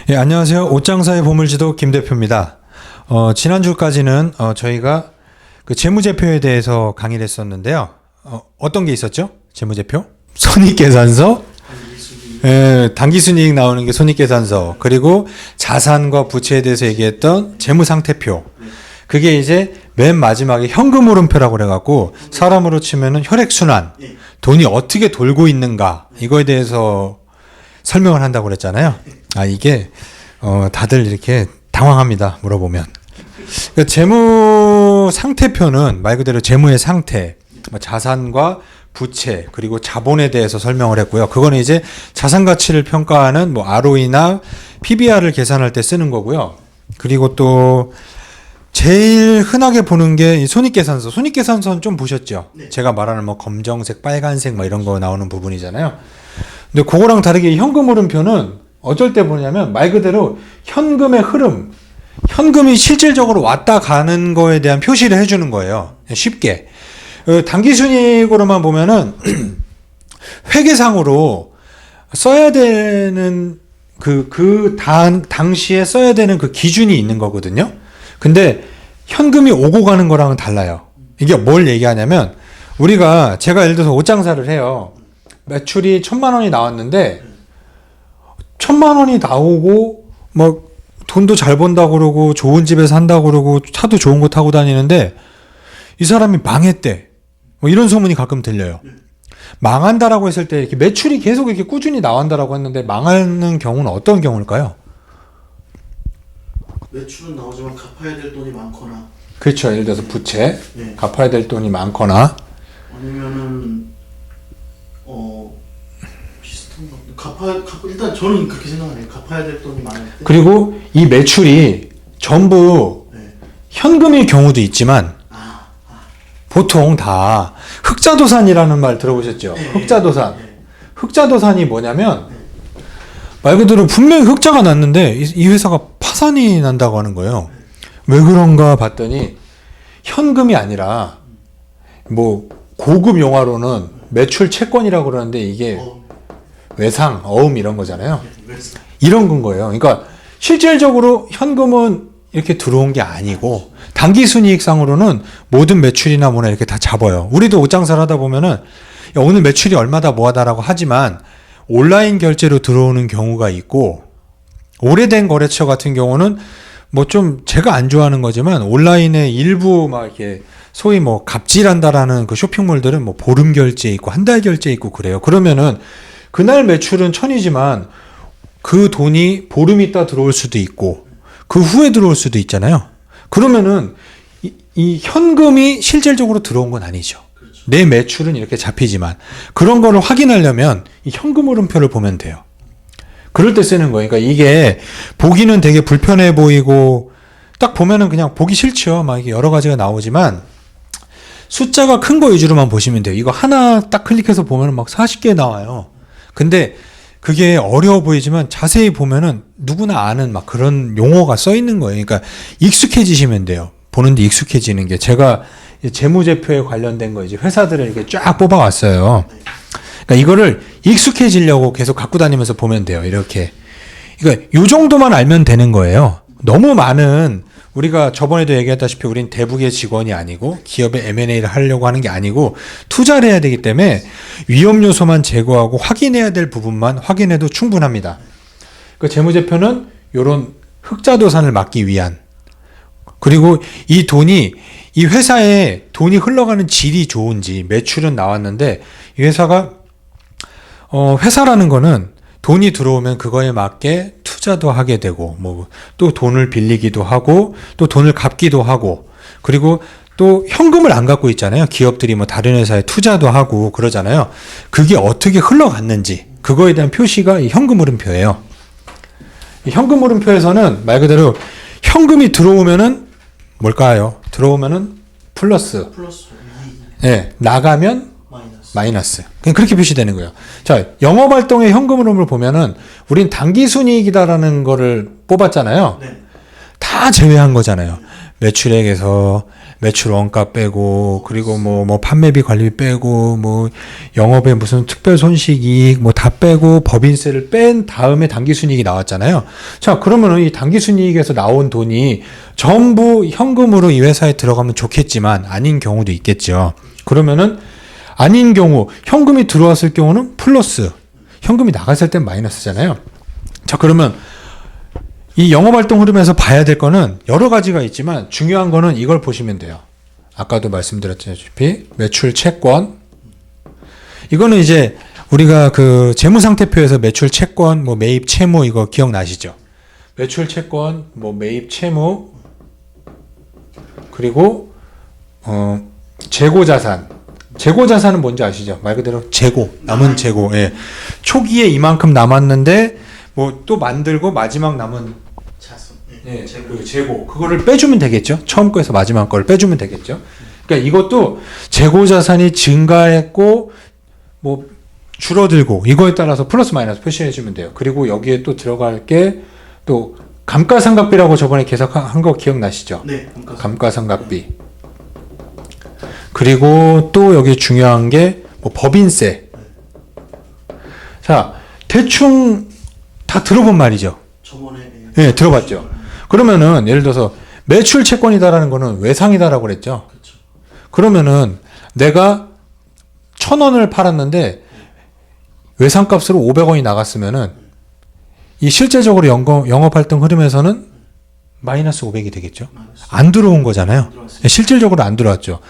예, 안녕하세요. 옷장사의 보물지도 김 대표입니다. 지난주까지는 저희가 그 재무제표에 대해서 강의를 했었는데요. 어떤 게 있었죠? 재무제표? 손익계산서, 예, 당기순이익 나오는 게 손익계산서, 그리고 자산과 부채에 대해서 얘기했던 재무상태표. 그게 이제 맨 마지막에 현금흐름표라고 그래갖고 사람으로 치면은 혈액순환, 돈이 어떻게 돌고 있는가, 이거에 대해서 설명을 한다고 그랬잖아요. 이게 다들 이렇게 당황합니다. 물어보면. 그러니까 재무 상태표는 말 그대로 재무의 상태, 자산과 부채, 그리고 자본에 대해서 설명을 했고요. 그거는 이제 자산 가치를 평가하는 뭐 ROE나 PBR을 계산할 때 쓰는 거고요. 그리고 또 제일 흔하게 보는 게 이 손익계산서. 손익계산서는 좀 보셨죠? 네. 제가 말하는 뭐 검정색, 빨간색 뭐 이런 거 나오는 부분이잖아요. 근데 그거랑 다르게 현금흐름표는 어쩔 때 보냐면 말 그대로 현금의 흐름, 현금이 실질적으로 왔다 가는 거에 대한 표시를 해주는 거예요. 쉽게. 당기순이익으로만 보면은 회계상으로 써야 되는 당시에 써야 되는 그 기준이 있는 거거든요. 근데 현금이 오고 가는 거랑은 달라요. 이게 뭘 얘기하냐면 제가 예를 들어서 옷장사를 해요. 매출이 1,000만 원이 나왔는데 1,000만 원이 나오고 막 돈도 잘 번다고 그러고 좋은 집에 산다고 그러고 차도 좋은 거 타고 다니는데 이 사람이 망했대. 뭐 이런 소문이 가끔 들려요. 망한다라고 했을 때 이렇게 매출이 계속 이렇게 꾸준히 나온다라고 했는데 망하는 경우는 어떤 경우일까요? 매출은 나오지만 갚아야 될 돈이 많거나. 그렇죠. 예를 들어서 부채, 네. 갚아야 될 돈이 많거나. 아니면은 비슷한 거. 일단 저는 그렇게 생각해요. 갚아야 될 돈이 많을 때. 그리고 이 매출이 전부 현금일 경우도 있지만 보통 다 흑자도산이라는 말 들어보셨죠? 흑자도산. 흑자도산이 뭐냐면 말 그대로 분명히 흑자가 났는데 이 회사가 파산이 난다고 하는 거예요. 왜 그런가 봤더니 현금이 아니라 뭐 고급 용어로는 매출 채권이라고 그러는데 이게 외상, 어음 이런 거잖아요. 이런 건 거예요. 그러니까 실질적으로 현금은 이렇게 들어온 게 아니고 당기순이익상으로는 모든 매출이나 뭐나 이렇게 다 잡아요. 우리도 옷장사를 하다 보면은 야, 오늘 매출이 얼마다 뭐하다라고 하지만 온라인 결제로 들어오는 경우가 있고 오래된 거래처 같은 경우는 뭐 좀 제가 안 좋아하는 거지만 온라인에 일부 막 이렇게 소위 뭐 갑질한다라는 그 쇼핑몰들은 뭐 보름 결제 있고 한 달 결제 있고 그래요. 그러면은 그날 매출은 1,000이지만 그 돈이 보름 있다 들어올 수도 있고 그 후에 들어올 수도 있잖아요. 그러면은 이 현금이 실질적으로 들어온 건 아니죠. 그렇죠. 내 매출은 이렇게 잡히지만 그런 거를 확인하려면 이 현금흐름표를 보면 돼요. 그럴 때 쓰는 거예요. 그러니까 이게 보기는 되게 불편해 보이고 딱 보면은 그냥 보기 싫죠. 막 이게 여러 가지가 나오지만 숫자가 큰 거 위주로만 보시면 돼요. 이거 하나 딱 클릭해서 보면은 막 40개 나와요. 근데 그게 어려워 보이지만 자세히 보면은 누구나 아는 막 그런 용어가 써 있는 거예요. 그러니까 익숙해지시면 돼요. 보는데 익숙해지는 게 제가 재무제표에 관련된 거 이제 회사들을 이렇게 쫙 뽑아왔어요. 그러니까 이거를 익숙해지려고 계속 갖고 다니면서 보면 돼요. 이렇게. 그러니까 요 정도만 알면 되는 거예요. 너무 많은 우리가 저번에도 얘기했다시피 우린 대북의 직원이 아니고 기업의 M&A를 하려고 하는 게 아니고 투자를 해야 되기 때문에 위험 요소만 제거하고 확인해야 될 부분만 확인해도 충분합니다. 그 재무제표는 이런 흑자도산을 막기 위한 그리고 이 돈이 이 회사에 돈이 흘러가는 질이 좋은지 매출은 나왔는데 이 회사가 회사라는 거는 돈이 들어오면 그거에 맞게 투자도 하게 되고 뭐 또 돈을 빌리기도 하고 또 돈을 갚기도 하고 그리고 또 현금을 안 갖고 있잖아요. 기업들이 뭐 다른 회사에 투자도 하고 그러잖아요. 그게 어떻게 흘러갔는지 그거에 대한 표시가 이 현금흐름표예요. 이 현금흐름표에서는 말 그대로 현금이 들어오면은 뭘까요? 들어오면은 플러스. 네, 나가면 마이너스. 그냥 그렇게 표시되는 거예요. 자, 영업활동의 현금 흐름을 보면은 우린 당기순이익이다라는 거를 뽑았잖아요. 다 제외한 거잖아요. 매출액에서 매출 원가 빼고, 그리고 뭐 판매비 관리비 빼고, 뭐 영업에 무슨 특별 손실 이익 뭐 다 빼고 법인세를 뺀 다음에 당기순이익이 나왔잖아요. 자, 그러면은 이 당기순이익에서 나온 돈이 전부 현금으로 이 회사에 들어가면 좋겠지만 아닌 경우도 있겠죠. 그러면은 아닌 경우, 현금이 들어왔을 경우는 플러스, 현금이 나갔을 땐 마이너스잖아요. 자, 그러면 이 영업활동 흐름에서 봐야 될 거는 여러 가지가 있지만 중요한 거는 이걸 보시면 돼요. 아까도 말씀드렸다시피 매출 채권. 이거는 이제 우리가 그 재무상태표에서 매출 채권, 뭐 매입 채무 이거 기억나시죠? 매출 채권, 뭐 매입 채무, 그리고 재고자산. 재고자산은 뭔지 아시죠? 말 그대로 재고, 남은 재고. 예. 초기에 이만큼 남았는데 뭐 또 만들고 마지막 남은 자손. 예, 재고. 그거를 빼주면 되겠죠? 처음 거에서 마지막 거를 빼주면 되겠죠? 그러니까 이것도 재고자산이 증가했고 뭐 줄어들고 이거에 따라서 플러스 마이너스 표시해 주면 돼요. 그리고 여기에 또 들어갈 게 또 감가상각비라고 저번에 계산한 거 기억나시죠? 네. 감가상각비. 그리고 또 여기 중요한 게 뭐 법인세. 자, 대충 다 들어본 말이죠. 저번에 예, 들어봤죠. 그러면은 예를 들어서 매출 채권이다라는 거는 외상이다라고 그랬죠. 그렇죠. 그러면은 내가 1,000원을 팔았는데 외상값으로 500원이 나갔으면은 이 실제적으로 영업활동 흐름에서는 마이너스 500이 되겠죠. 안 들어온 거잖아요. 실질적으로 안 들어왔죠.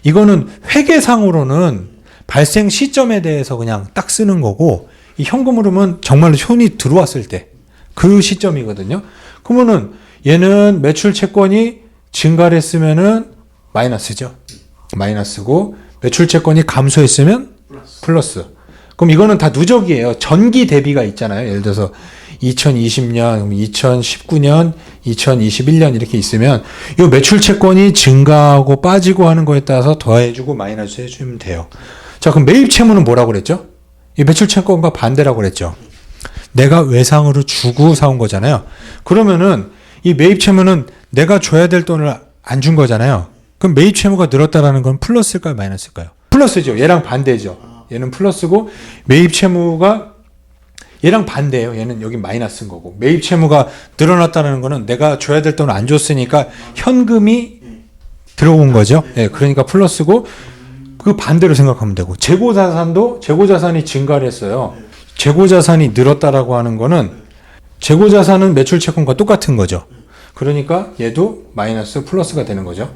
이거는 회계상으로는 발생 시점에 대해서 그냥 딱 쓰는 거고, 이 현금 흐름은 정말로 손이 들어왔을 때 그 시점이거든요. 그러면은 얘는 매출 채권이 증가를 했으면은 마이너스죠. 마이너스고 매출 채권이 감소했으면 플러스. 그럼 이거는 다 누적이에요. 전기 대비가 있잖아요. 예를 들어서 2020년, 2019년, 2021년 이렇게 있으면 이 매출 채권이 증가하고 빠지고 하는 거에 따라서 더해주고 마이너스 해주면 돼요. 자, 그럼 매입 채무는 뭐라고 그랬죠? 이 매출 채권과 반대라고 그랬죠. 내가 외상으로 주고 사온 거잖아요. 그러면은 이 매입 채무는 내가 줘야 될 돈을 안 준 거잖아요. 그럼 매입 채무가 늘었다라는 건 플러스일까요, 마이너스일까요? 플러스죠. 얘랑 반대죠. 얘는 플러스고 매입 채무가 얘랑 반대예요. 얘는 여기 마이너스인 거고. 매입 채무가 늘어났다는 거는 내가 줘야 될 돈을 안 줬으니까 현금이 들어온 거죠. 예, 그러니까 플러스고 그 반대로 생각하면 되고 재고자산도 재고자산이 증가를 했어요. 재고자산이 늘었다라고 하는 거는 재고자산은 매출 채권과 똑같은 거죠. 그러니까 얘도 마이너스 플러스가 되는 거죠.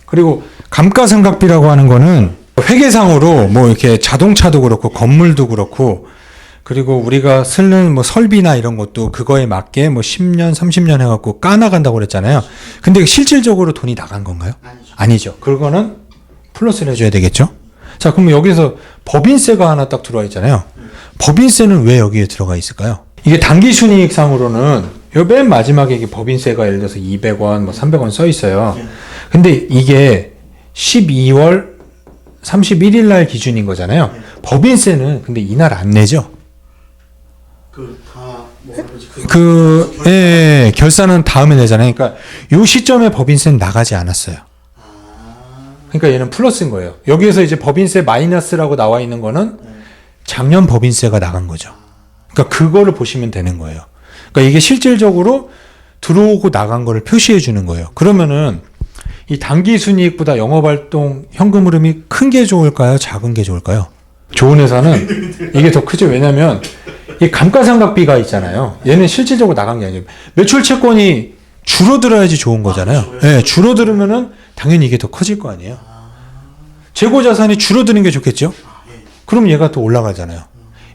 그리고 감가상각비라고 하는 거는 회계상으로 뭐 이렇게 자동차도 그렇고 건물도 그렇고 그리고 우리가 쓰는 뭐 설비나 이런 것도 그거에 맞게 뭐 10년, 30년 해갖고 까나간다고 그랬잖아요. 근데 실질적으로 돈이 나간 건가요? 아니죠. 그거는 플러스를 해줘야 되겠죠? 자, 그럼 여기서 법인세가 하나 딱 들어와 있잖아요. 법인세는 왜 여기에 들어가 있을까요? 이게 당기순이익상으로는 요 맨 마지막에 이게 법인세가 예를 들어서 200원, 뭐 300원 써 있어요. 근데 이게 12월 31일 날 기준인 거잖아요. 법인세는 근데 이날 안 내죠. 결산은 다음에 내잖아요. 그러니까 요 시점에 법인세는 나가지 않았어요. 그러니까 얘는 플러스인 거예요. 여기에서 이제 법인세 마이너스라고 나와 있는 거는 작년 법인세가 나간 거죠. 그러니까 그거를 보시면 되는 거예요. 그러니까 이게 실질적으로 들어오고 나간 거를 표시해 주는 거예요. 그러면은 이 당기순이익보다 영업활동 현금 흐름이 큰 게 좋을까요? 작은 게 좋을까요? 좋은 회사는 이게 더 크죠. 왜냐면 이 감가상각비가 있잖아요. 얘는 실질적으로 나간 게 아니에요. 매출 채권이 줄어들어야지 좋은 거잖아요. 네, 줄어들으면은 당연히 이게 더 커질 거 아니에요. 재고자산이 줄어드는 게 좋겠죠? 그럼 얘가 또 올라가잖아요.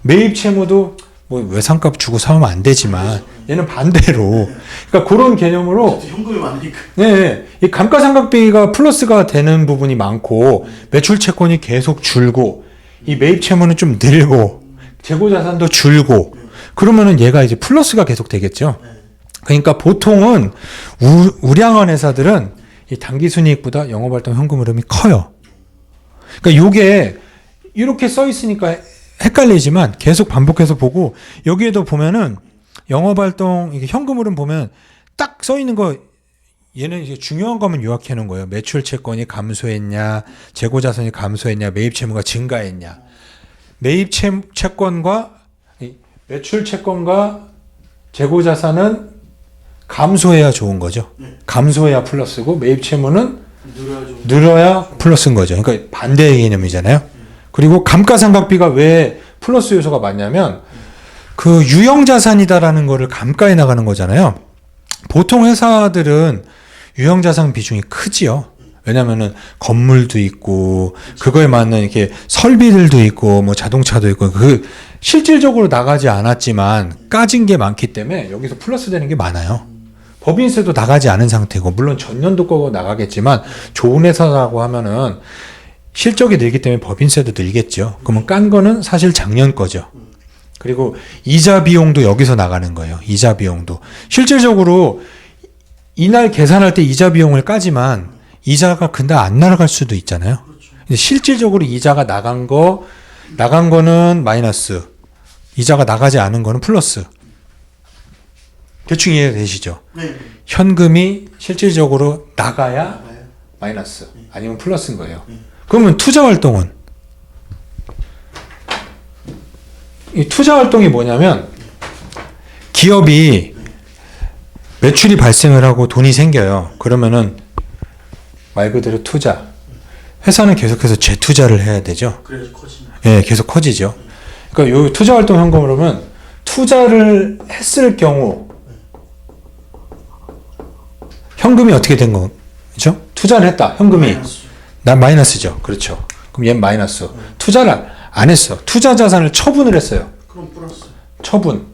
매입 채무도 뭐 외상값 주고 사면 안 되지만 얘는 반대로 그러니까 그런 개념으로 현금이 많으니까. 네, 이 감가상각비가 플러스가 되는 부분이 많고 매출 채권이 계속 줄고 이 매입 채무는 좀 늘고 재고자산도 줄고 그러면은 얘가 이제 플러스가 계속 되겠죠. 그러니까 보통은 우량한 회사들은 이 당기순이익보다 영업활동 현금 흐름이 커요. 그러니까 요게 이렇게 써 있으니까 헷갈리지만 계속 반복해서 보고 여기에도 보면은 영업활동 이게 현금 흐름 보면 딱 써 있는 거 얘는 이제 중요한 것만 요약해 놓은 거예요. 매출 채권이 감소했냐, 재고 자산이 감소했냐, 매입 채무가 증가했냐. 매입 채권과 매출 채권과 재고 자산은 감소해야 좋은 거죠. 감소해야 플러스고 매입 채무는 늘어야 플러스인 거죠. 그러니까 반대의 개념이잖아요. 그리고 감가상각비가 왜 플러스 요소가 많냐면 그 유형 자산이다라는 거를 감가에 나가는 거잖아요. 보통 회사들은 유형 자산 비중이 크지요. 왜냐면은 건물도 있고 그거에 맞는 이렇게 설비들도 있고 뭐 자동차도 있고 그 실질적으로 나가지 않았지만 까진 게 많기 때문에 여기서 플러스 되는 게 많아요. 법인세도 나가지 않은 상태고 물론 전년도 거고 나가겠지만 좋은 회사라고 하면은 실적이 늘기 때문에 법인세도 늘겠죠. 그러면 깐 거는 사실 작년 거죠. 그리고 이자 비용도 여기서 나가는 거예요. 이자 비용도 실질적으로 이날 계산할 때 이자 비용을 까지만 이자가 근데 안 날아갈 수도 있잖아요. 근데 실질적으로 이자가 나간 거는 마이너스, 이자가 나가지 않은 거는 플러스. 대충 이해되시죠? 네. 현금이 실질적으로 나가야 마이너스, 아니면 플러스인 거예요. 그러면 투자 활동은? 이 투자 활동이 뭐냐면 기업이 매출이 발생을 하고 돈이 생겨요. 그러면은 말 그대로 투자. 회사는 계속해서 재투자를 해야 되죠. 그래서 커지는. 예, 계속 커지죠. 그러니까 요 투자 활동 현금으로 보면 투자를 했을 경우 현금이 어떻게 된 거죠? 투자를 했다. 현금이 마이너스. 난 마이너스죠. 그렇죠. 그럼 얘는 마이너스. 투자를 안 했어. 투자 자산을 처분을 했어요. 그럼 플러스. 처분.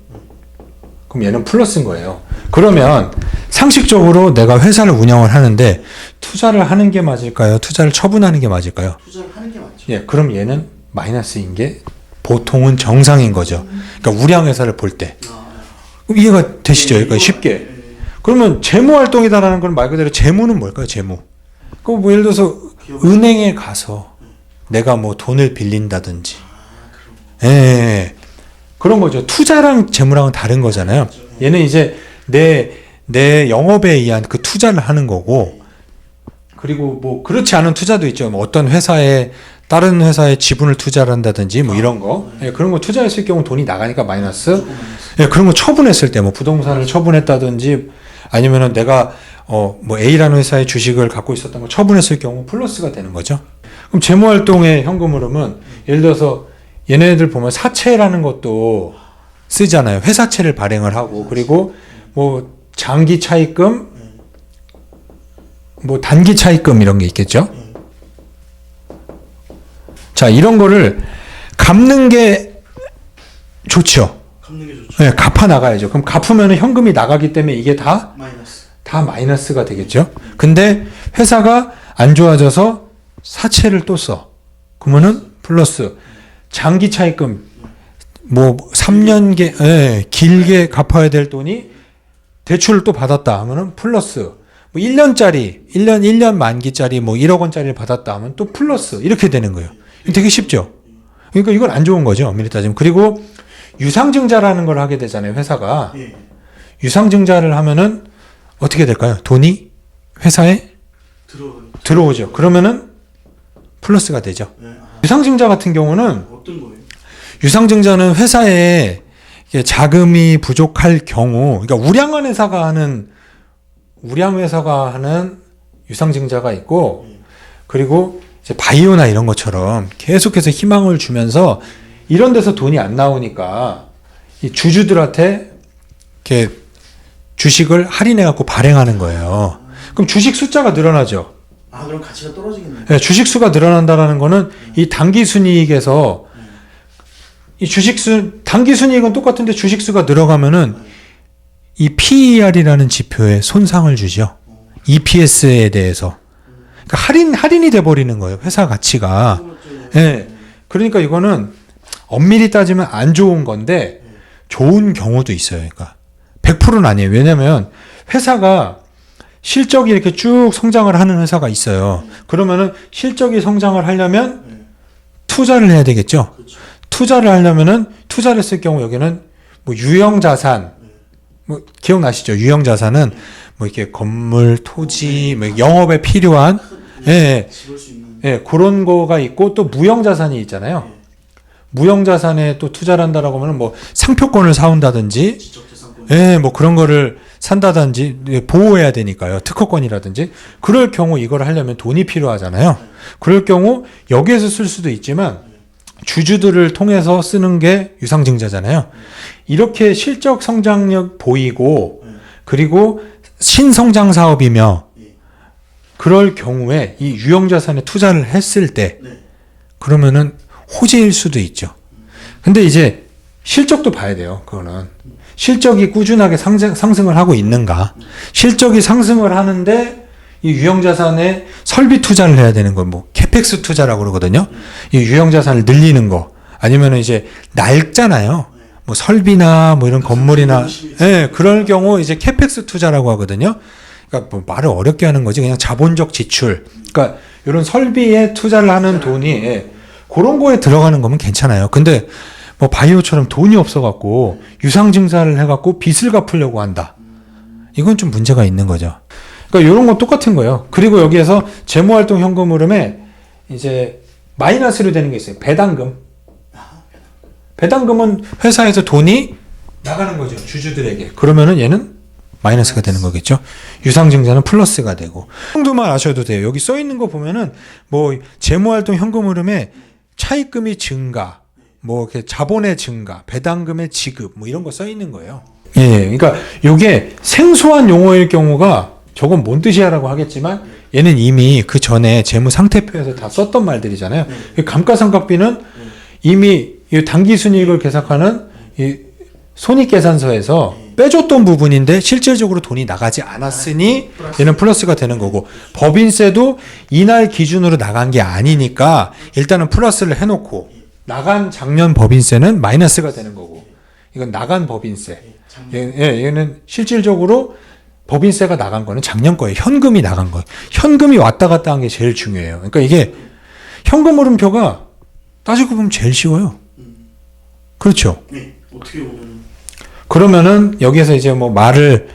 그럼 얘는 플러스인 거예요. 그러면 상식적으로 내가 회사를 운영을 하는데 투자를 하는 게 맞을까요? 투자를 처분하는 게 맞을까요? 투자를 하는 게 맞죠. 예, 그럼 얘는 마이너스인 게 보통은 정상인 거죠. 그러니까 우량 회사를 볼 때. 그럼 이해가 되시죠? 그러니까 쉽게. 그러면 재무 활동이다라는 건 말 그대로 재무는 뭘까요? 재무. 그럼 뭐 예를 들어서 은행에 가서 내가 뭐 돈을 빌린다든지. 예. 그런 거죠. 투자랑 재무랑은 다른 거잖아요. 얘는 이제 내 영업에 의한 그 투자를 하는 거고, 그리고 뭐 그렇지 않은 투자도 있죠. 뭐 어떤 회사에 다른 회사에 지분을 투자를 한다든지 뭐 이런 거. 예, 그런 거 투자했을 경우 돈이 나가니까 마이너스. 예, 그런 거 처분했을 때 뭐 부동산을 처분했다든지 아니면은 내가 뭐 A라는 회사의 주식을 갖고 있었던 거 처분했을 경우 플러스가 되는 거죠. 그럼 재무 활동의 현금 흐름은 예를 들어서 얘네들 보면 사채라는 것도 쓰잖아요. 회사채를 발행을 하고 그리고 뭐 장기 차입금, 뭐 단기 차입금 이런 게 있겠죠. 자, 이런 거를 갚는 게 좋죠. 갚는 게 좋죠. 네, 갚아 나가야죠. 그럼 갚으면 현금이 나가기 때문에 이게 다 마이너스가 되겠죠. 근데 회사가 안 좋아져서 사채를 또 써. 그러면은 플러스. 장기 차입금 뭐 3년계 길게 갚아야 될 돈이 대출을 또 받았다 하면은 플러스. 뭐 1년 만기짜리 뭐 1억 원짜리를 받았다 하면 또 플러스. 이렇게 되는 거예요. 되게 쉽죠. 그러니까 이건 안 좋은 거죠. 엄밀히 따지면. 그리고 유상증자라는 걸 하게 되잖아요. 회사가. 유상증자를 하면은 어떻게 될까요? 돈이 회사에 들어오죠. 그러면은 플러스가 되죠. 유상증자 같은 경우는 어떤 거예요? 유상증자는 회사에 자금이 부족할 경우, 그러니까 우량한 회사가 하는 유상증자가 있고, 그리고 이제 바이오나 이런 것처럼 계속해서 희망을 주면서 이런 데서 돈이 안 나오니까 이 주주들한테 이렇게 주식을 할인해 갖고 발행하는 거예요. 그럼 주식 숫자가 늘어나죠. 그럼 가치가 떨어지겠네요. 네, 주식 수가 늘어난다라는 거는 이 단기 순이익에서 이 단기 순이익은 똑같은데 주식 수가 늘어가면은 이 PER이라는 지표에 손상을 주죠. EPS에 대해서. 그러니까 할인이 돼 버리는 거예요. 회사 가치가. 네. 그러니까 이거는 엄밀히 따지면 안 좋은 건데 좋은 경우도 있어요. 그러니까 100%는 아니에요. 왜냐면 회사가 실적이 이렇게 쭉 성장을 하는 회사가 있어요. 그러면은 실적이 성장을 하려면 투자를 해야 되겠죠. 투자를 하려면은 투자를 했을 경우 여기는 뭐 유형 자산, 뭐 기억나시죠? 유형 자산은 뭐 이렇게 건물, 토지, 뭐 영업에 필요한 예, 집을 수 있는. 예, 그런 거가 있고 또 무형 자산이 있잖아요. 무형 자산에 또 투자를 한다라고 하면 뭐 상표권을 사온다든지 지적재산권. 예, 뭐 그런 거를 산다든지 보호해야 되니까요. 특허권이라든지. 그럴 경우 이걸 하려면 돈이 필요하잖아요. 그럴 경우 여기에서 쓸 수도 있지만 주주들을 통해서 쓰는 게 유상증자잖아요. 이렇게 실적 성장력 보이고 그리고 신성장 사업이며 그럴 경우에 이 유형자산에 투자를 했을 때 그러면은 호재일 수도 있죠. 근데 이제 실적도 봐야 돼요. 그거는. 실적이 꾸준하게 상승을 하고 있는가. 실적이 상승을 하는데 이 유형자산에 설비 투자를 해야 되는 건 뭐 캐펙스 투자라고 그러거든요. 이 유형자산을 늘리는 거 아니면 이제 낡잖아요. 뭐 설비나 뭐 이런 건물이나 예, 그럴 경우 이제 캐펙스 투자라고 하거든요. 그러니까 뭐 말을 어렵게 하는 거지 그냥 자본적 지출. 그러니까 이런 설비에 투자를 하는 돈이 예, 그런 거에 들어가는 거면 괜찮아요. 근데 뭐 바이오처럼 돈이 없어갖고 유상증자를 해갖고 빚을 갚으려고 한다. 이건 좀 문제가 있는 거죠. 그러니까 이런 건 똑같은 거예요. 그리고 여기에서 재무활동 현금 흐름에 이제 마이너스로 되는 게 있어요. 배당금. 배당금은 회사에서 돈이 나가는 거죠. 주주들에게. 그러면은 얘는 마이너스가 되는 거겠죠. 유상증자는 플러스가 되고. 이 정도만 아셔도 돼요. 여기 써 있는 거 보면은 뭐 재무활동 현금 흐름에 차입금이 증가, 뭐 이렇게 자본의 증가, 배당금의 지급, 뭐 이런 거 써 있는 거예요. 예, 그러니까 이게 생소한 용어일 경우가 저건 뭔 뜻이야라고 하겠지만 얘는 이미 그 전에 재무 상태표에서 다 썼던 말들이잖아요. 감가상각비는 이미 이 당기순이익을 계산하는 이 손익계산서에서 빼줬던 부분인데 실질적으로 돈이 나가지 않았으니 얘는 플러스가 되는 거고 법인세도 이날 기준으로 나간 게 아니니까 일단은 플러스를 해놓고 나간 작년 법인세는 마이너스가 되는 거고 이건 나간 법인세. 얘는 실질적으로 법인세가 나간 거는 작년 거예요. 현금이 나간 거예요. 현금이 왔다 갔다 한 게 제일 중요해요. 그러니까 이게 현금 흐름표가 따지고 보면 제일 쉬워요. 그렇죠? 네. 어떻게 보면 그러면은 여기에서 이제 뭐 말을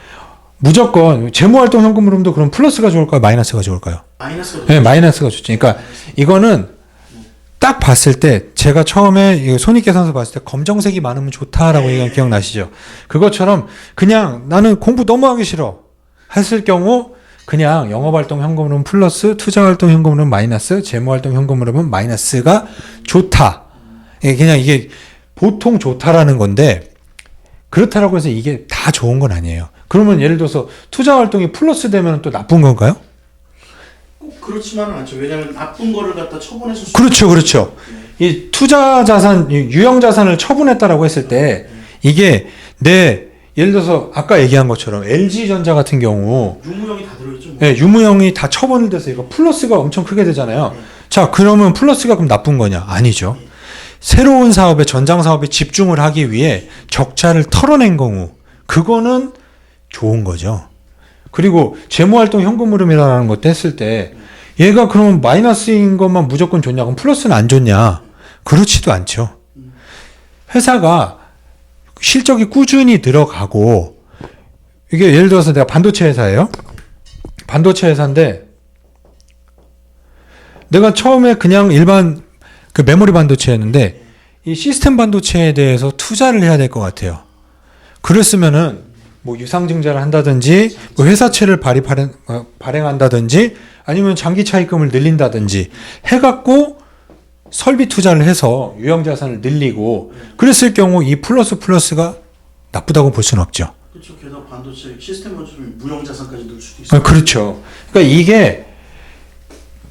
무조건 재무활동 현금 흐름도 그럼 플러스가 좋을까요? 마이너스가 좋을까요? 마이너스가 네, 마이너스가 좋죠. 그러니까 이거는 딱 봤을 때 제가 처음에 손익계산서 봤을 때 검정색이 많으면 좋다라고 얘기한 기억나시죠? 그것처럼 그냥 나는 공부 너무 하기 싫어 했을 경우 그냥 영업활동 현금흐름 플러스 투자활동 현금흐름 마이너스 재무활동 현금흐름은 마이너스가 좋다. 그냥 이게 보통 좋다라는 건데 그렇다라고 해서 이게 다 좋은 건 아니에요. 그러면 예를 들어서 투자활동이 플러스 되면 또 나쁜 건가요? 꼭 그렇지만은 않죠. 왜냐하면 나쁜 거를 갖다 처분했을 수. 그렇죠, 그렇죠. 이 투자 자산, 유형 자산을 처분했다라고 했을 때 이게 예를 들어서 아까 얘기한 것처럼 LG전자 같은 경우 유무형이 다 들어있죠. 뭐. 네, 유무형이 다 처분이 돼서 이거 플러스가 엄청 크게 되잖아요. 자, 그러면 플러스가 그럼 나쁜 거냐? 아니죠. 새로운 사업에 전장 사업에 집중을 하기 위해 적자를 털어낸 경우 그거는 좋은 거죠. 그리고 재무활동 현금 흐름이라는 것도 했을 때 얘가 그러면 마이너스인 것만 무조건 좋냐? 그럼 플러스는 안 좋냐? 그렇지도 않죠. 회사가 실적이 꾸준히 들어가고 이게 예를 들어서 내가 반도체 회사예요. 반도체 회사인데 내가 처음에 그냥 일반 그 메모리 반도체였는데 이 시스템 반도체에 대해서 투자를 해야 될 것 같아요. 그랬으면은 뭐 유상증자를 한다든지 뭐 회사채를 발행한다든지 아니면 장기 차입금을 늘린다든지 해갖고 설비 투자를 해서 유형자산을 늘리고 그랬을 경우 이 플러스가 나쁘다고 볼 수는 없죠. 그렇죠. 게다가 반도체 시스템 원주는 무형자산까지 넣을 수도 있어요. 그렇죠. 그러니까 이게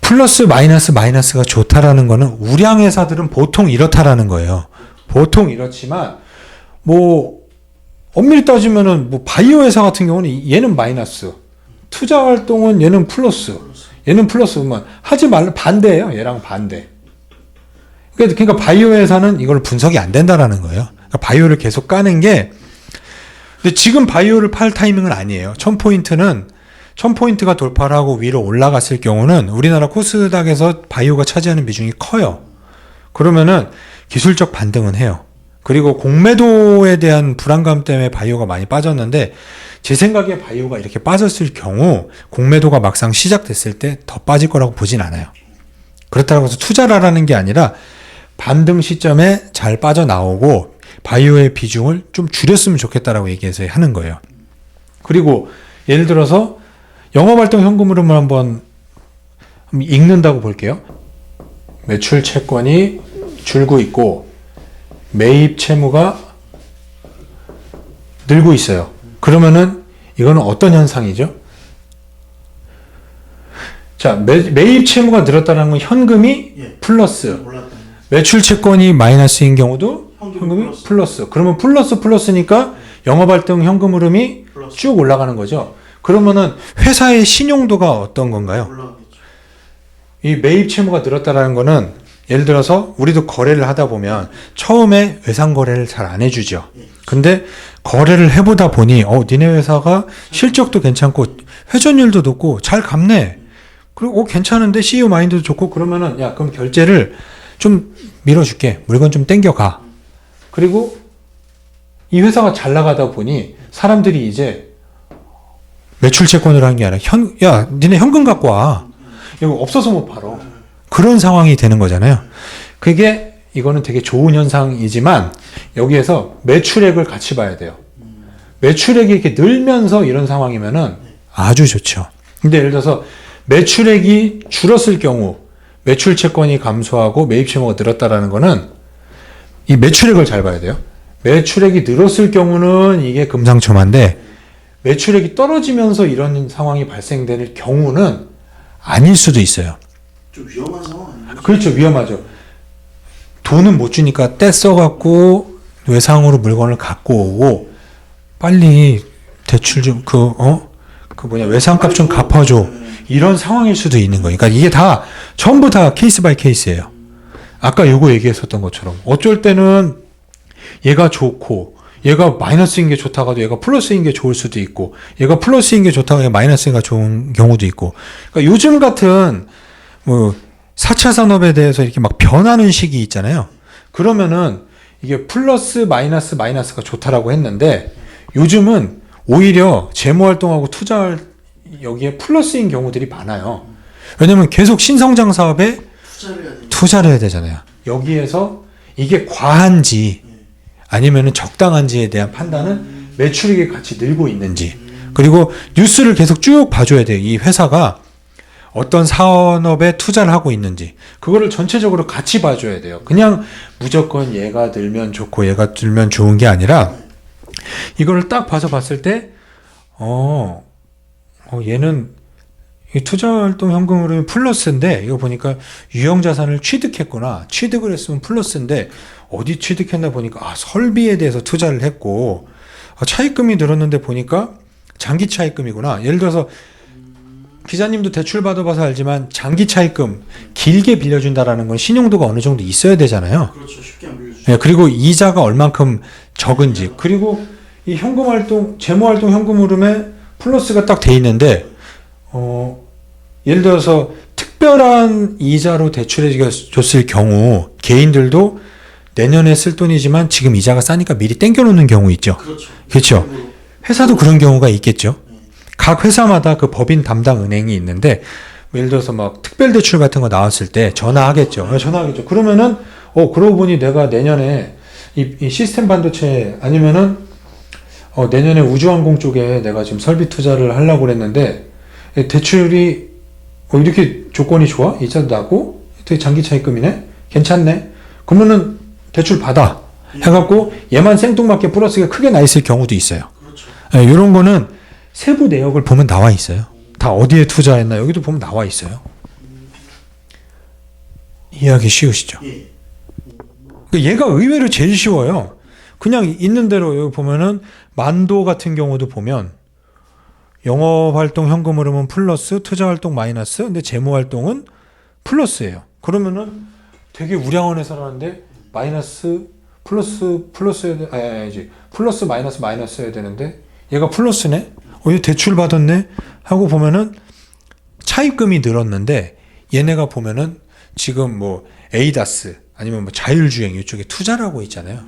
플러스 마이너스가 좋다라는 거는 우량 회사들은 보통 이렇다라는 거예요. 보통 이렇지만 뭐 엄밀히 따지면은 뭐 바이오 회사 같은 경우는 얘는 마이너스, 투자 활동은 얘는 플러스, 얘는 플러스만 하지 말라 반대예요. 얘랑 반대. 그러니까 바이오 회사는 이걸 분석이 안 된다라는 거예요. 그러니까 바이오를 계속 까는 게 근데 지금 바이오를 팔 타이밍은 아니에요. 1000포인트가 돌파를 하고 위로 올라갔을 경우는 우리나라 코스닥에서 바이오가 차지하는 비중이 커요. 그러면은 기술적 반등은 해요. 그리고 공매도에 대한 불안감 때문에 바이오가 많이 빠졌는데 제 생각에 바이오가 이렇게 빠졌을 경우 공매도가 막상 시작됐을 때 더 빠질 거라고 보진 않아요. 그렇다고 해서 투자를 하라는 게 아니라 반등 시점에 잘 빠져나오고 바이오의 비중을 좀 줄였으면 좋겠다라고 얘기해서 하는 거예요. 그리고 예를 들어서 영업활동 현금 흐름을 한번 읽는다고 볼게요. 매출 채권이 줄고 있고 매입 채무가 늘고 있어요. 그러면은 이거는 어떤 현상이죠? 자, 매입 채무가 늘었다는 건 현금이 플러스, 매출 채권이 마이너스인 경우도 현금이 플러스. 그러면 플러스니까 영업활동 현금 흐름이 쭉 올라가는 거죠. 그러면은 회사의 신용도가 어떤 건가요? 이 매입 채무가 늘었다는 거는 예를 들어서 우리도 거래를 하다 보면 처음에 외상 거래를 잘 안 해주죠. 근데 거래를 해보다 보니 니네 회사가 실적도 괜찮고 회전율도 높고 잘 갚네. 그리고 괜찮은데 CEO 마인드도 좋고 그러면은 야 그럼 결제를 좀 밀어줄게. 물건 좀 땡겨가. 그리고 이 회사가 잘 나가다 보니 사람들이 이제 매출 채권을 한 게 아니라 야 니네 현금 갖고 와. 이거 없어서 못 팔어. 그런 상황이 되는 거잖아요. 이거는 되게 좋은 현상이지만 여기에서 매출액을 같이 봐야 돼요. 매출액이 이렇게 늘면서 이런 상황이면은 아주 좋죠. 근데 예를 들어서 매출액이 줄었을 경우 매출 채권이 감소하고 매입 채무가 늘었다라는 거는 이 매출액을 잘 봐야 돼요. 매출액이 늘었을 경우는 이게 금상첨화인데 매출액이 떨어지면서 이런 상황이 발생되는 경우는 아닐 수도 있어요. 좀 위험한 상황 아니에요? 그렇죠. 위험하죠. 돈은 못 주니까 떼 써갖고 외상으로 물건을 갖고 오고 빨리 대출 좀 외상값 좀 갚아줘. 이런 상황일 수도 있는 거예요. 그러니까 이게 전부 다 케이스 바이 케이스예요. 아까 요거 얘기했었던 것처럼 어쩔 때는 얘가 좋고 얘가 마이너스인 게 좋다가도 얘가 플러스인 게 좋을 수도 있고 얘가 플러스인 게 좋다가 얘가 마이너스인 게 좋은 경우도 있고 그러니까 요즘 같은 4차 산업에 대해서 이렇게 막 변하는 시기 있잖아요. 그러면은 이게 플러스 마이너스가 좋다라고 했는데 요즘은 오히려 재무활동하고 투자할 여기에 플러스인 경우들이 많아요. 왜냐면 계속 신성장 사업에 투자를 해야 되잖아요. 여기에서 이게 과한지 아니면은 적당한지에 대한 판단은 매출액이 같이 늘고 있는지 그리고 뉴스를 계속 쭉 봐줘야 돼요. 이 회사가 어떤 산업에 투자를 하고 있는지 그거를 전체적으로 같이 봐줘야 돼요. 그냥 무조건 얘가 늘면 좋고 얘가 늘면 좋은 게 아니라 이거를 딱 봤을 때 얘는 이 투자활동 현금 흐름이 플러스인데 이거 보니까 유형자산을 취득했구나. 취득을 했으면 플러스인데 어디 취득했나 보니까 설비에 대해서 투자를 했고 차입금이 늘었는데 보니까 장기 차입금이구나. 예를 들어서 기자님도 대출 받아봐서 알지만 장기 차입금 길게 빌려준다라는 건 신용도가 어느 정도 있어야 되잖아요. 그렇죠. 쉽게 안 빌려주죠. 네, 그리고 이자가 얼만큼 적은지 그리고 이 현금활동 재무활동 현금 흐름에 플러스가 딱 돼 있는데 예를 들어서 특별한 이자로 대출해 줬을 경우 개인들도 내년에 쓸 돈이지만 지금 이자가 싸니까 미리 땡겨놓는 경우 있죠. 그렇죠. 회사도 그런 경우가 있겠죠. 각 회사마다 그 법인 담당 은행이 있는데 예를 들어서 막 특별 대출 같은 거 나왔을 때 전화하겠죠. 그러면은 그러고 보니 내가 내년에 이 시스템 반도체 아니면은 내년에 우주항공 쪽에 내가 지금 설비 투자를 하려고 그랬는데 대출이 이렇게 조건이 좋아? 이자도 나고 되게 장기 차입금이네? 괜찮네? 그러면은 대출 받아 해갖고 얘만 생뚱맞게 플러스가 크게 나 있을 경우도 있어요. 그렇죠. 이런 거는 세부 내역을 보면 나와 있어요. 다 어디에 투자했나 여기도 보면 나와 있어요. 이해하기 쉬우시죠? 얘가 의외로 제일 쉬워요. 그냥 있는 대로 여기 보면은 만도 같은 경우도 보면 영업활동 현금 흐름은 플러스, 투자활동 마이너스, 근데 재무활동은 플러스예요. 그러면은 되게 우량원에서라는데 마이너스, 플러스여야 돼, 아니지. 플러스, 마이너스여야 되는데 얘가 플러스네? 얘 대출 받았네? 하고 보면은 차입금이 늘었는데 얘네가 보면은 지금 뭐 에이다스 아니면 뭐 자율주행 이쪽에 투자를 하고 있잖아요.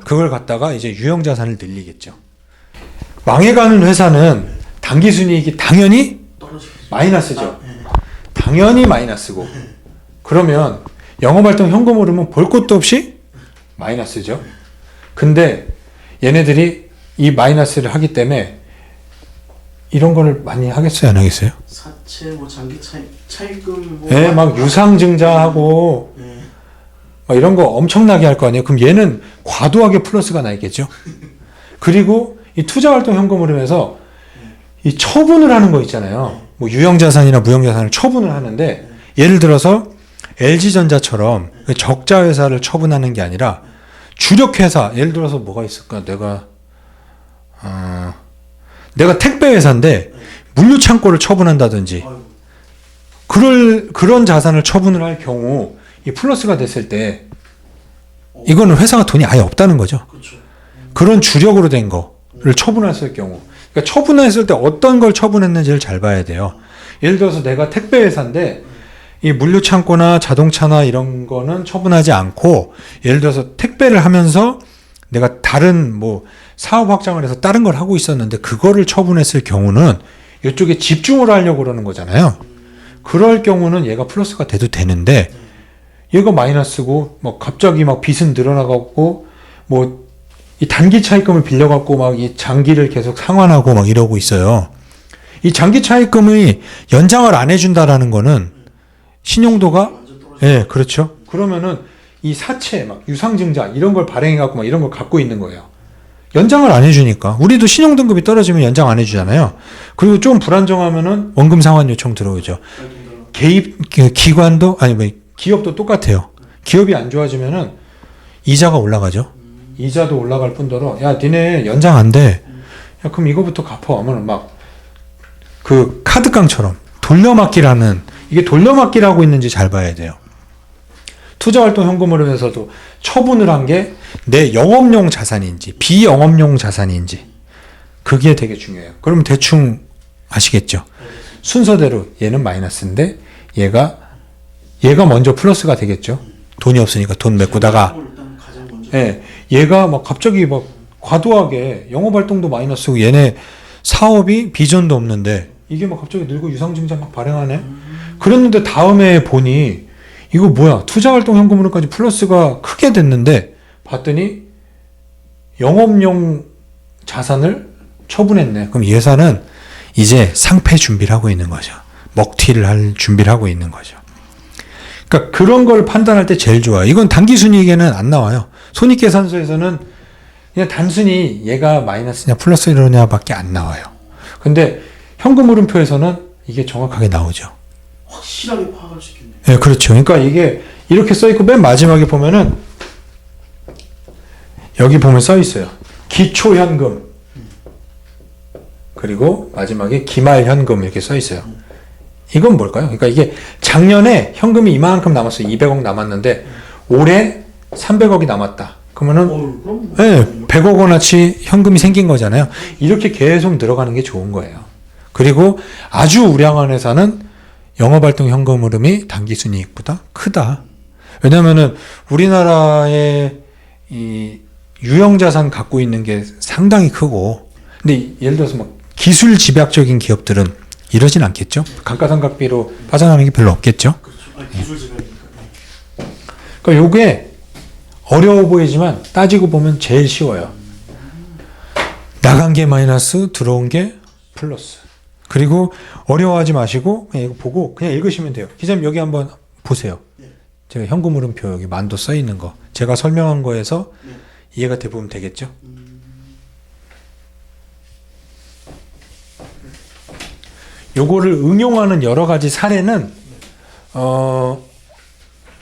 그걸 갖다가 이제 유형자산을 늘리겠죠. 망해가는 회사는 당기순이익이 당연히 떨어지겠죠. 마이너스죠. 네. 당연히 마이너스고. 그러면 영업활동 현금 흐름은 볼 것도 없이 마이너스죠. 근데 얘네들이 이 마이너스를 하기 때문에 이런 거를 많이 하겠어요, 안 하겠어요? 사채 뭐 장기 차입금 뭐 예, 막 유상증자하고 네. 막 이런 거 엄청나게 할 거 아니에요. 그럼 얘는 과도하게 플러스가 나 있겠죠. 그리고 이 투자활동 현금 흐름에서 이 처분을 하는 거 있잖아요. 뭐 유형자산이나 무형자산을 처분을 하는데 예를 들어서 LG전자처럼 적자 회사를 처분하는 게 아니라 주력 회사, 예를 들어서 뭐가 있을까? 내가 택배 회사인데 물류 창고를 처분한다든지 그런 자산을 처분을 할 경우 이 플러스가 됐을 때 이거는 회사가 돈이 아예 없다는 거죠. 그렇죠. 그런 주력으로 된 거를 처분했을 경우, 그러니까 처분했을 때 어떤 걸 처분했는지를 잘 봐야 돼요. 예를 들어서 내가 택배 회사인데 이 물류 창고나 자동차나 이런 거는 처분하지 않고, 예를 들어서 택배를 하면서 내가 다른 뭐 사업 확장을 해서 다른 걸 하고 있었는데 그거를 처분했을 경우는 이쪽에 집중을 하려고 그러는 거잖아요. 그럴 경우는 얘가 플러스가 돼도 되는데 얘가 마이너스고 뭐 갑자기 막 빚은 늘어나갖고 뭐 이 단기 차입금을 빌려갖고 막 이 장기를 계속 상환하고 막 이러고 있어요. 이 장기 차입금이 연장을 안 해준다라는 거는 신용도가, 완전 떨어져. 예, 그렇죠. 그러면은 이 사채 막 유상증자 이런 걸 발행해갖고 막 이런 걸 갖고 있는 거예요. 연장을 안 해주니까. 우리도 신용등급이 떨어지면 연장 안 해주잖아요. 그리고 좀 불안정하면은 원금 상환 요청 들어오죠. 기관도, 아니 뭐 기업도 똑같아요. 기업이 안 좋아지면은 이자가 올라가죠. 이자도 올라갈 뿐더러 야 니네 연장 안 돼. 야 그럼 이거부터 갚아 하면은 막 그 카드깡처럼 돌려막기라는, 이게 돌려막기를 고 있는지 잘 봐야 돼요. 투자활동 현금 흐름에서도 처분을 한 게 내 영업용 자산인지 비영업용 자산인지 그게 되게 중요해요. 그러면 대충 아시겠죠? 순서대로 얘는 마이너스인데 얘가 먼저 플러스가 되겠죠. 돈이 없으니까 돈 메꾸다가, 일단 가장 먼저. 예, 얘가 막 갑자기 막 과도하게 영업활동도 마이너스고 얘네 사업이 비전도 없는데 이게 막 갑자기 늘고 유상증자 막 발행하네. 그랬는데 다음에 보니 이거 뭐야, 투자활동 현금 흐름까지 플러스가 크게 됐는데 봤더니 영업용 자산을 처분했네. 그럼 이 회사는 이제 상패 준비를 하고 있는 거죠. 먹튀를 할 준비를 하고 있는 거죠. 그러니까 그런 걸 판단할 때 제일 좋아요. 이건 단기순이익에는 안 나와요. 손익계산서에서는 그냥 단순히 얘가 마이너스냐 플러스냐 밖에 안 나와요. 근데 현금 흐름표에서는 이게 정확하게 나오죠. 확실하게 파악할 수 있겠네요. 네, 그렇죠. 그러니까 이게 이렇게 써 있고 맨 마지막에 보면은 여기 보면 써 있어요. 기초 현금. 그리고 마지막에 기말 현금 이렇게 써 있어요. 이건 뭘까요? 그러니까 이게 작년에 현금이 이만큼 남았어요. 200억 남았는데 올해 300억이 남았다. 그러면은 그럼 뭐. 네, 100억 원어치 현금이 생긴 거잖아요. 이렇게 계속 늘어가는 게 좋은 거예요. 그리고 아주 우량한 회사는 영업활동 현금 흐름이 단기순이익보다 크다. 왜냐면은 우리나라의 이 유형자산 갖고 있는 게 상당히 크고, 근데 예를 들어서 막 기술 집약적인 기업들은 이러진 않겠죠. 감가상각비로 빠져나가는 게 별로 없겠죠. 그렇죠. 기술 지배니까. 그러니까 요게 어려워 보이지만 따지고 보면 제일 쉬워요. 나간 게 마이너스, 들어온 게 플러스. 그리고 어려워하지 마시고 그냥 이거 보고 그냥 읽으시면 돼요. 기자님 여기 한번 보세요. 제가 현금 흐름표 여기 만도 써 있는 거 제가 설명한 거에서 이해가 대부분 되겠죠? 요거를 응용하는 여러 가지 사례는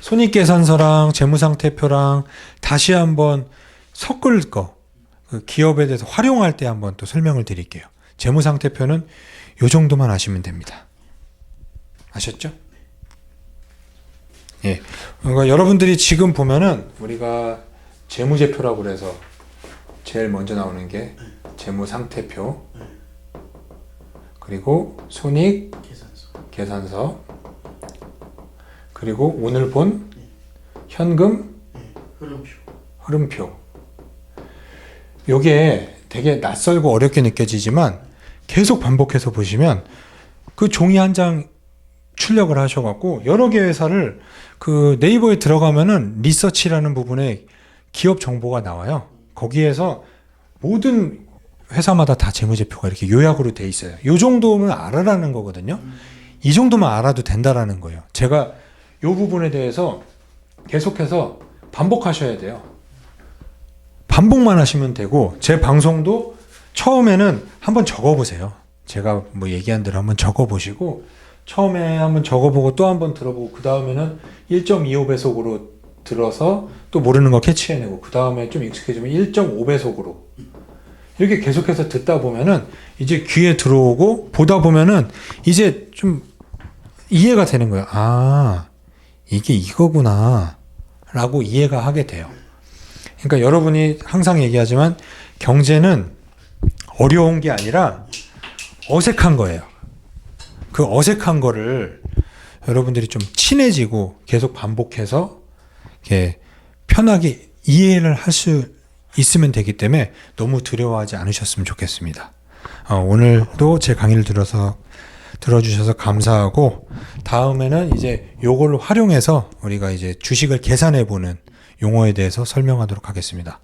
손익계산서랑 재무상태표랑 다시 한번 섞을 거, 그 기업에 대해서 활용할 때 한번 또 설명을 드릴게요. 재무상태표는 요 정도만 아시면 됩니다. 아셨죠? 예. 그러니까 여러분들이 지금 보면은 우리가 재무제표라고 그래서 제일 먼저 나오는 게 재무상태표, 그리고 손익 계산서, 그리고 오늘 본 현금 흐름표. 흐름표. 요게 되게 낯설고 어렵게 느껴지지만 계속 반복해서 보시면 그 종이 한 장 출력을 하셔갖고 여러 개 회사를 그 네이버에 들어가면은 리서치라는 부분에 기업 정보가 나와요. 거기에서 모든 회사마다 다 재무제표가 이렇게 요약으로 돼 있어요. 요 정도면 알아라는 거거든요. 이 정도만 알아도 된다라는 거예요. 제가 요 부분에 대해서 계속해서 반복하셔야 돼요. 반복만 하시면 되고 제 방송도 처음에는 한번 적어보세요. 제가 뭐 얘기한 대로 한번 적어보시고 처음에 한번 적어보고 또 한번 들어보고 그 다음에는 1.25배속으로 들어서 또 모르는 거 캐치해내고 그 다음에 좀 익숙해지면 1.5배속으로 이렇게 계속해서 듣다 보면은 이제 귀에 들어오고 보다 보면은 이제 좀 이해가 되는 거예요. 아, 이게 이거구나 라고 이해가 하게 돼요. 그러니까 여러분이 항상 얘기하지만 경제는 어려운 게 아니라 어색한 거예요. 그 어색한 거를 여러분들이 좀 친해지고 계속 반복해서 이렇게 편하게 이해를 할 수 있으면 되기 때문에 너무 두려워하지 않으셨으면 좋겠습니다. 오늘도 제 강의를 들어주셔서 감사하고 다음에는 이제 요걸 활용해서 우리가 이제 주식을 계산해 보는 용어에 대해서 설명하도록 하겠습니다.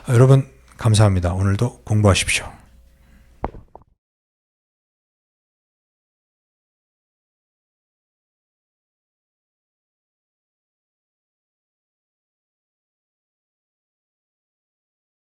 여러분 감사합니다. 오늘도 공부하십시오.